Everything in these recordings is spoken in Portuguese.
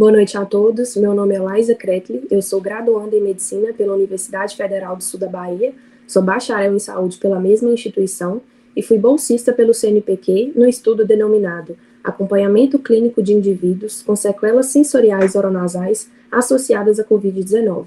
Boa noite a todos, meu nome é Laísa Kretli, eu sou graduanda em Medicina pela Universidade Federal do Sul da Bahia, sou bacharel em Saúde pela mesma instituição e fui bolsista pelo CNPq no estudo denominado Acompanhamento Clínico de Indivíduos com Sequelas Sensoriais Oronasais Associadas à Covid-19,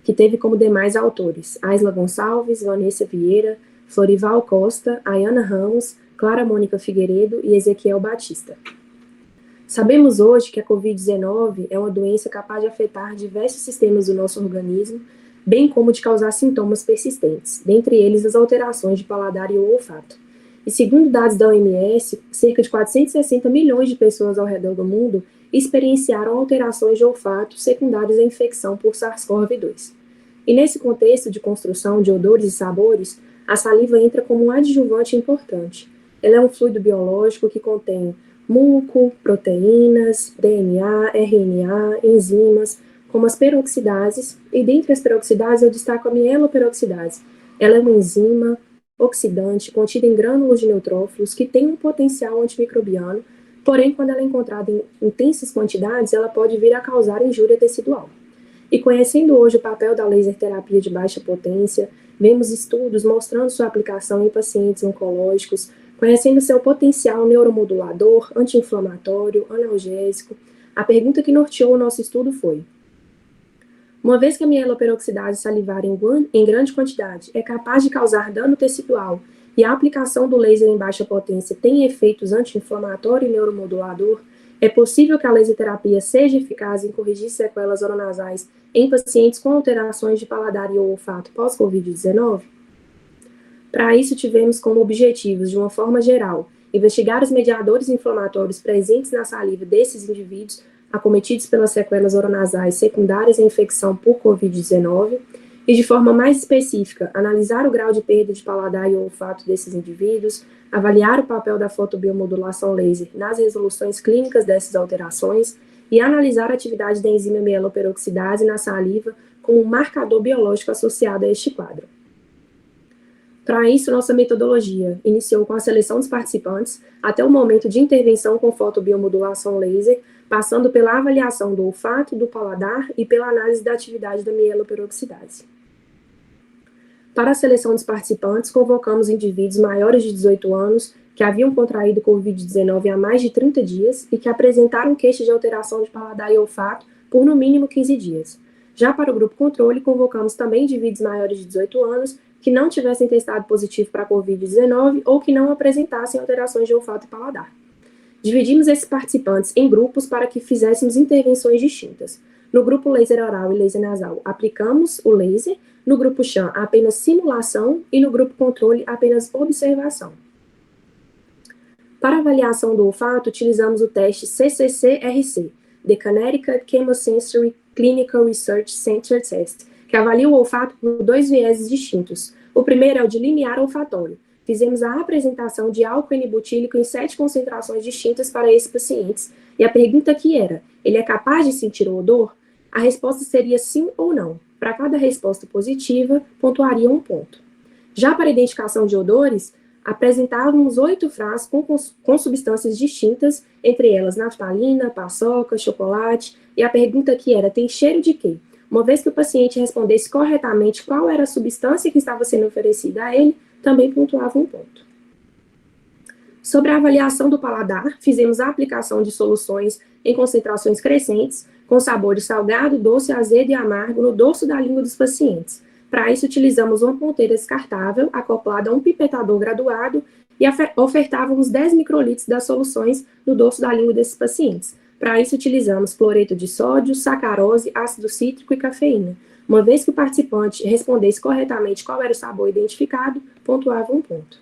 que teve como demais autores Aisla Gonçalves, Vanessa Vieira, Florival Costa, Ayana Ramos, Clara Mônica Figueiredo e Ezequiel Batista. Sabemos hoje que a Covid-19 é uma doença capaz de afetar diversos sistemas do nosso organismo, bem como de causar sintomas persistentes, dentre eles as alterações de paladar e olfato. E segundo dados da OMS, cerca de 460 milhões de pessoas ao redor do mundo experienciaram alterações de olfato secundárias à infecção por SARS-CoV-2. E nesse contexto de construção de odores e sabores, a saliva entra como um adjuvante importante. Ela é um fluido biológico que contém muco, proteínas, DNA, RNA, enzimas, como as peroxidases, e dentre as peroxidases eu destaco a mieloperoxidase. Ela é uma enzima oxidante contida em grânulos de neutrófilos que tem um potencial antimicrobiano, porém, quando ela é encontrada em intensas quantidades, ela pode vir a causar injúria tecidual. E conhecendo hoje o papel da laser terapia de baixa potência, vemos estudos mostrando sua aplicação em pacientes oncológicos, conhecendo seu potencial neuromodulador, anti-inflamatório, analgésico, a pergunta que norteou o nosso estudo foi: uma vez que a mieloperoxidase salivar em grande quantidade é capaz de causar dano tecidual e a aplicação do laser em baixa potência tem efeitos anti-inflamatório e neuromodulador, é possível que a laser terapia seja eficaz em corrigir sequelas oronasais em pacientes com alterações de paladar e olfato pós-Covid-19? Para isso, tivemos como objetivos, de uma forma geral, investigar os mediadores inflamatórios presentes na saliva desses indivíduos acometidos pelas sequelas oronasais secundárias à infecção por Covid-19 e, de forma mais específica, analisar o grau de perda de paladar e olfato desses indivíduos, avaliar o papel da fotobiomodulação laser nas resoluções clínicas dessas alterações e analisar a atividade da enzima mieloperoxidase na saliva como um marcador biológico associado a este quadro. Para isso, nossa metodologia iniciou com a seleção dos participantes até o momento de intervenção com fotobiomodulação laser, passando pela avaliação do olfato, do paladar e pela análise da atividade da mieloperoxidase. Para a seleção dos participantes, convocamos indivíduos maiores de 18 anos que haviam contraído Covid-19 há mais de 30 dias e que apresentaram queixa de alteração de paladar e olfato por no mínimo 15 dias. Já para o grupo controle, convocamos também indivíduos maiores de 18 anos que não tivessem testado positivo para a Covid-19 ou que não apresentassem alterações de olfato e paladar. Dividimos esses participantes em grupos para que fizéssemos intervenções distintas. No grupo laser oral e laser nasal, aplicamos o laser, no grupo sham, apenas simulação e no grupo controle, apenas observação. Para avaliação do olfato, utilizamos o teste CCC-RC, The Connecticut Chemosensory Clinical Research Center Test, que avalia o olfato por dois vieses distintos. O primeiro é o de limiar olfatório. Fizemos a apresentação de álcool N-butílico em 7 concentrações distintas para esses pacientes, e a pergunta aqui era: ele é capaz de sentir o odor? A resposta seria sim ou não. Para cada resposta positiva, pontuaria 1 ponto. Já para a identificação de odores, apresentávamos 8 frascos com substâncias distintas, entre elas naftalina, paçoca, chocolate, e a pergunta aqui era: tem cheiro de quê? Uma vez que o paciente respondesse corretamente qual era a substância que estava sendo oferecida a ele, também pontuava 1 ponto. Sobre a avaliação do paladar, fizemos a aplicação de soluções em concentrações crescentes, com sabores salgado, doce, azedo e amargo no dorso da língua dos pacientes. Para isso, utilizamos uma ponteira descartável acoplada a um pipetador graduado e ofertávamos 10 microlitros das soluções no dorso da língua desses pacientes. Para isso, utilizamos cloreto de sódio, sacarose, ácido cítrico e cafeína. Uma vez que o participante respondesse corretamente qual era o sabor identificado, pontuava 1 ponto.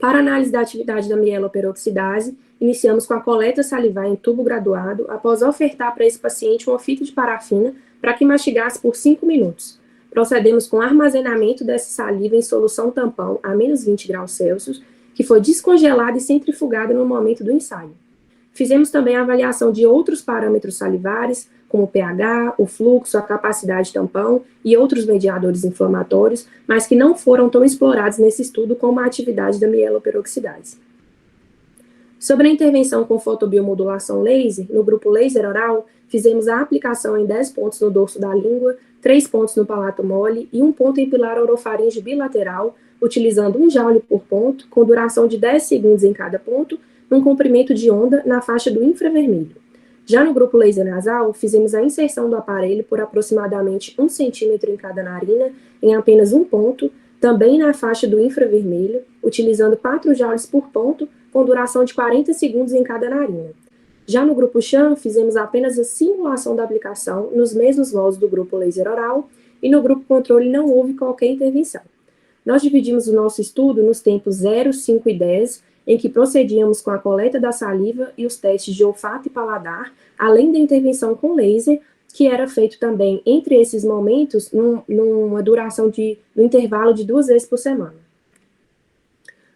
Para a análise da atividade da mieloperoxidase, iniciamos com a coleta salivar em tubo graduado, após ofertar para esse paciente uma fita de parafina para que mastigasse por 5 minutos. Procedemos com o armazenamento dessa saliva em solução tampão a menos 20 graus Celsius, que foi descongelada e centrifugada no momento do ensaio. Fizemos também a avaliação de outros parâmetros salivares, como o pH, o fluxo, a capacidade tampão e outros mediadores inflamatórios, mas que não foram tão explorados nesse estudo como a atividade da mieloperoxidase. Sobre a intervenção com fotobiomodulação laser, no grupo laser oral, fizemos a aplicação em 10 pontos no dorso da língua, 3 pontos no palato mole e 1 ponto em pilar orofaringe bilateral, utilizando 1 joule por ponto, com duração de 10 segundos em cada ponto, num comprimento de onda na faixa do infravermelho. Já no grupo laser nasal, fizemos a inserção do aparelho por aproximadamente 1 centímetro em cada narina, em apenas 1 ponto, também na faixa do infravermelho, utilizando 4 joules por ponto, com duração de 40 segundos em cada narina. Já no grupo Chan, fizemos apenas a simulação da aplicação nos mesmos moldes do grupo laser oral, e no grupo controle não houve qualquer intervenção. Nós dividimos o nosso estudo nos tempos 0, 5 e 10, em que procedíamos com a coleta da saliva e os testes de olfato e paladar, além da intervenção com laser, que era feito também entre esses momentos, numa duração no intervalo de 2 vezes por semana.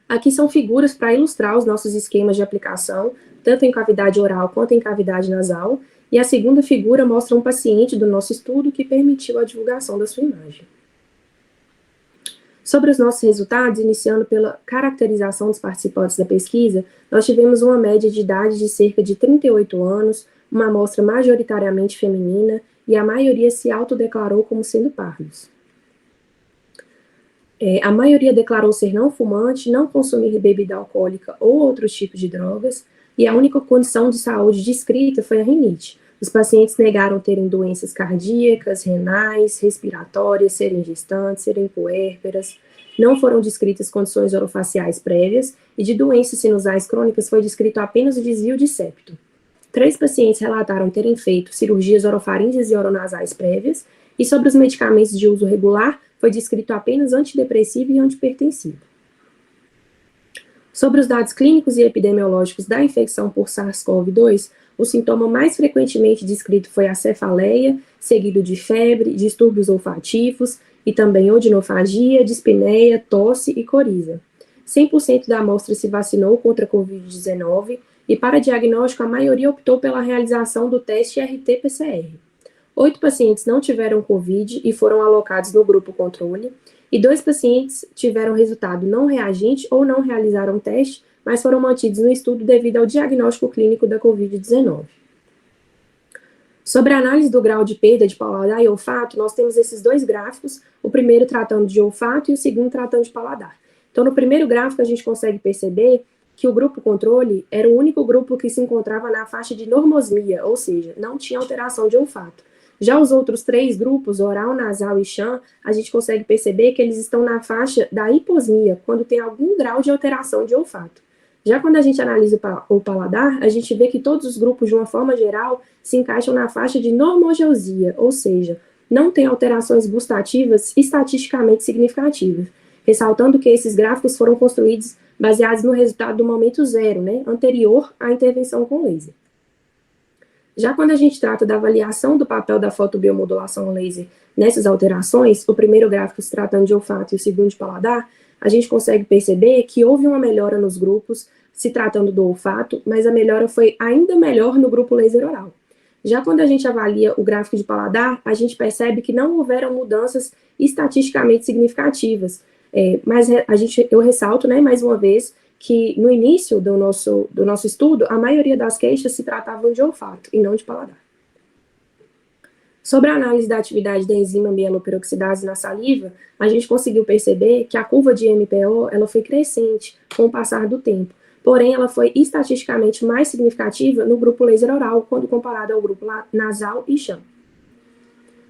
Aqui são figuras para ilustrar os nossos esquemas de aplicação, tanto em cavidade oral quanto em cavidade nasal, e a segunda figura mostra um paciente do nosso estudo que permitiu a divulgação da sua imagem. Sobre os nossos resultados, iniciando pela caracterização dos participantes da pesquisa, nós tivemos uma média de idade de cerca de 38 anos, uma amostra majoritariamente feminina, e a maioria se autodeclarou como sendo pardos. A maioria declarou ser não fumante, não consumir bebida alcoólica ou outros tipos de drogas, e a única condição de saúde descrita foi a rinite. Os pacientes negaram terem doenças cardíacas, renais, respiratórias, serem gestantes, serem puérperas. Não foram descritas condições orofaciais prévias, e de doenças sinusais crônicas foi descrito apenas o desvio de septo. 3 pacientes relataram terem feito cirurgias orofaríngeas e oronasais prévias, e sobre os medicamentos de uso regular, foi descrito apenas antidepressivo e antipertensivo. Sobre os dados clínicos e epidemiológicos da infecção por SARS-CoV-2, o sintoma mais frequentemente descrito foi a cefaleia, seguido de febre, distúrbios olfativos e também odinofagia, dispneia, tosse e coriza. 100% da amostra se vacinou contra a Covid-19 e para diagnóstico a maioria optou pela realização do teste RT-PCR. 8 pacientes não tiveram Covid e foram alocados no grupo controle, e 2 pacientes tiveram resultado não reagente ou não realizaram teste, mas foram mantidos no estudo devido ao diagnóstico clínico da Covid-19. Sobre a análise do grau de perda de paladar e olfato, nós temos esses 2 gráficos, o primeiro tratando de olfato e o segundo tratando de paladar. Então, no primeiro gráfico, a gente consegue perceber que o grupo controle era o único grupo que se encontrava na faixa de normosmia, ou seja, não tinha alteração de olfato. Já os outros 3 grupos, oral, nasal e Chan, a gente consegue perceber que eles estão na faixa da hiposmia, quando tem algum grau de alteração de olfato. Já quando a gente analisa o paladar, a gente vê que todos os grupos, de uma forma geral, se encaixam na faixa de normogeusia, ou seja, não tem alterações gustativas estatisticamente significativas, ressaltando que esses gráficos foram construídos baseados no resultado do momento 0, né, anterior à intervenção com laser. Já quando a gente trata da avaliação do papel da fotobiomodulação laser nessas alterações, o primeiro gráfico se tratando de olfato e o segundo de paladar, a gente consegue perceber que houve uma melhora nos grupos se tratando do olfato, mas a melhora foi ainda melhor no grupo laser oral. Já quando a gente avalia o gráfico de paladar, a gente percebe que não houveram mudanças estatisticamente significativas, mas eu ressalto, né, mais uma vez, que no início do nosso estudo, a maioria das queixas se tratavam de olfato e não de paladar. Sobre a análise da atividade da enzima mieloperoxidase na saliva, a gente conseguiu perceber que a curva de MPO ela foi crescente com o passar do tempo, porém ela foi estatisticamente mais significativa no grupo laser oral, quando comparado ao grupo nasal e Chan.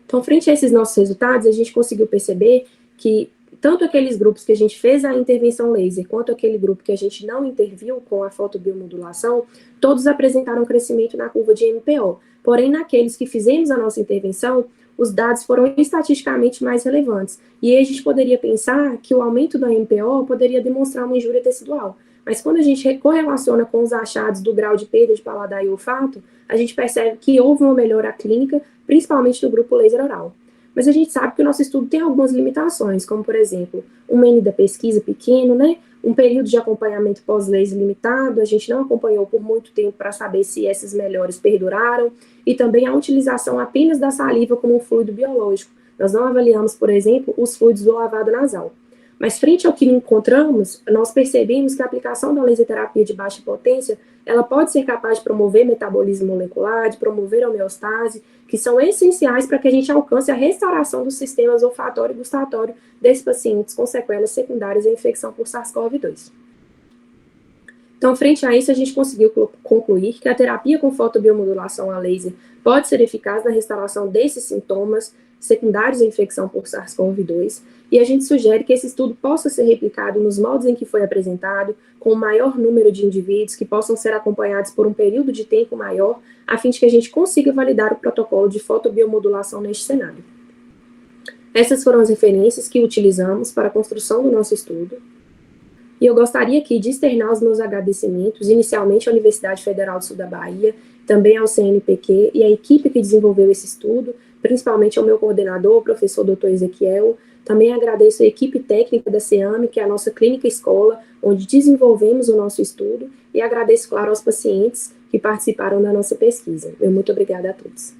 Então, frente a esses nossos resultados, a gente conseguiu perceber que tanto aqueles grupos que a gente fez a intervenção laser, quanto aquele grupo que a gente não interviu com a fotobiomodulação, todos apresentaram crescimento na curva de MPO. Porém, naqueles que fizemos a nossa intervenção, os dados foram estatisticamente mais relevantes. E aí a gente poderia pensar que o aumento da MPO poderia demonstrar uma injúria tecidual. Mas quando a gente correlaciona com os achados do grau de perda de paladar e olfato, a gente percebe que houve uma melhora clínica, principalmente no grupo laser oral. Mas a gente sabe que o nosso estudo tem algumas limitações, como, por exemplo, um N da pesquisa pequeno, né? Um período de acompanhamento pós-laser limitado, a gente não acompanhou por muito tempo para saber se essas melhoras perduraram, e também a utilização apenas da saliva como um fluido biológico. Nós não avaliamos, por exemplo, os fluidos do lavado nasal. Mas frente ao que encontramos, nós percebemos que a aplicação da laser terapia de baixa potência, ela pode ser capaz de promover metabolismo molecular, de promover a homeostase, que são essenciais para que a gente alcance a restauração dos sistemas olfatório e gustatório desses pacientes com sequelas secundárias à infecção por SARS-CoV-2. Então, frente a isso, a gente conseguiu concluir que a terapia com fotobiomodulação a laser pode ser eficaz na restauração desses sintomas secundários à infecção por SARS-CoV-2, e a gente sugere que esse estudo possa ser replicado nos moldes em que foi apresentado, com o maior número de indivíduos que possam ser acompanhados por um período de tempo maior, a fim de que a gente consiga validar o protocolo de fotobiomodulação neste cenário. Essas foram as referências que utilizamos para a construção do nosso estudo. E eu gostaria aqui de externar os meus agradecimentos, inicialmente à Universidade Federal do Sul da Bahia, também ao CNPq e à equipe que desenvolveu esse estudo, principalmente ao meu coordenador, o professor Dr. Ezequiel. Também agradeço a equipe técnica da CEAME, que é a nossa clínica escola, onde desenvolvemos o nosso estudo, e agradeço, claro, aos pacientes que participaram da nossa pesquisa. Muito obrigada a todos.